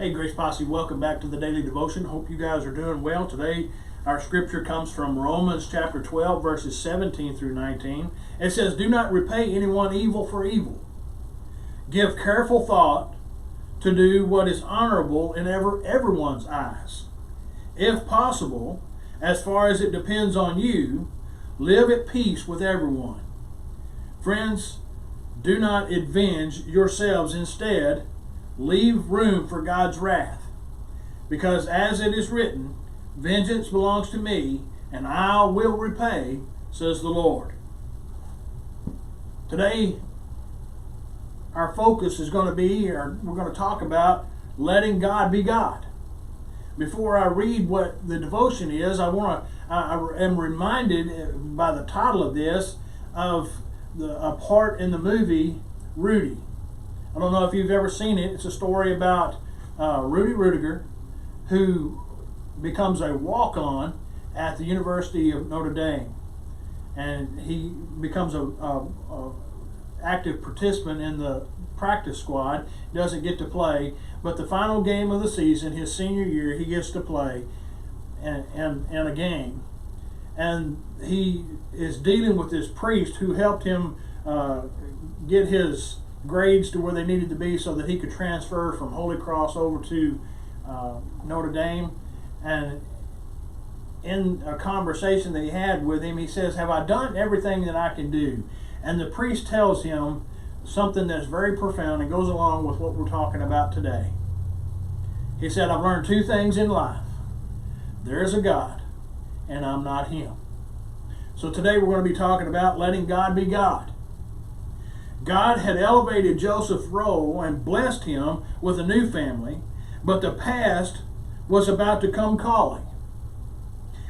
Hey Grace Posse, welcome back to the Daily Devotion. Hope you guys are doing well. Today our scripture comes from Romans chapter 12 verses 17 through 19. It says, "Do not repay anyone evil for evil. Give careful thought to do what is honorable in everyone's eyes. If possible, as far as it depends on you, live at peace with everyone. Friends, do not avenge yourselves. Instead, leave room for God's wrath. Because as it is written, vengeance belongs to me, and I will repay, says the Lord." Today, our focus is going to be, or we're going to talk about letting God be God. Before I read what the devotion is, I am reminded by the title of this of a part in the movie Rudy. I don't know if you've ever seen it. It's a story about Rudy Rudiger, who becomes a walk-on at the University of Notre Dame, and he becomes a active participant in the practice squad. He doesn't get to play, but the final game of the season, his senior year, he gets to play in a game, and he is dealing with this priest who helped him get his grades to where they needed to be so that he could transfer from Holy Cross over to Notre Dame. And in a conversation that he had with him, he says, "Have I done everything that I can do?" And the priest tells him something that's very profound and goes along with what we're talking about today. He said, "I've learned two things in life. There is a God, and I'm not him." So today we're going to be talking about letting God be God. God had elevated Joseph's role and blessed him with a new family, but the past was about to come calling.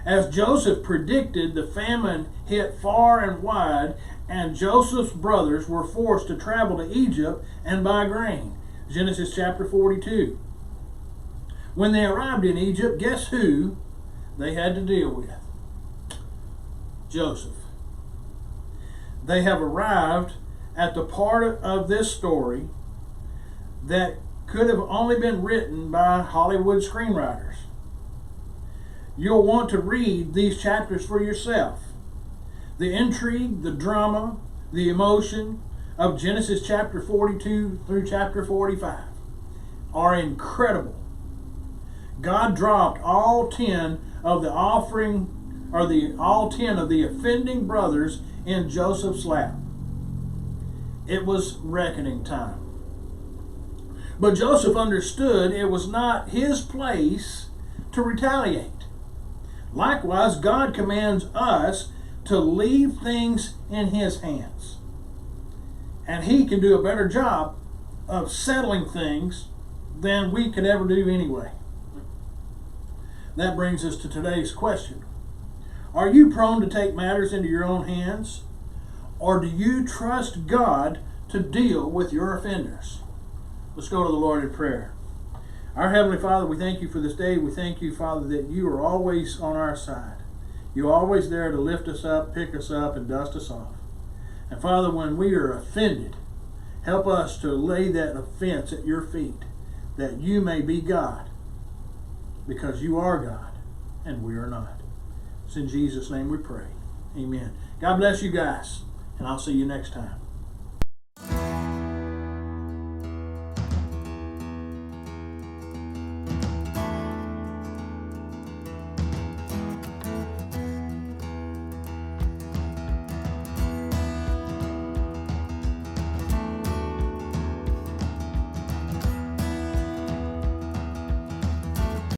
As Joseph predicted, the famine hit far and wide, and Joseph's brothers were forced to travel to Egypt and buy grain. Genesis chapter 42. When they arrived in Egypt, guess who they had to deal with? Joseph. They have arrived at the part of this story that could have only been written by Hollywood screenwriters. You'll want to read these chapters for yourself. The intrigue, the drama, the emotion of Genesis chapter 42 through chapter 45 are incredible. God dropped all 10 of the offending brothers in Joseph's lap. It was reckoning time. But Joseph understood it was not his place to retaliate. Likewise, God commands us to leave things in his hands. And he can do a better job of settling things than we could ever do anyway. That brings us to today's question. Are you prone to take matters into your own hands? Or do you trust God to deal with your offenders? Let's go to the Lord in prayer. Our Heavenly Father, we thank you for this day. We thank you, Father, that you are always on our side. You're always there to lift us up, pick us up, and dust us off. And Father, when we are offended, help us to lay that offense at your feet, that you may be God, because you are God, and we are not. It's in Jesus' name we pray. Amen. God bless you guys, and I'll see you next time.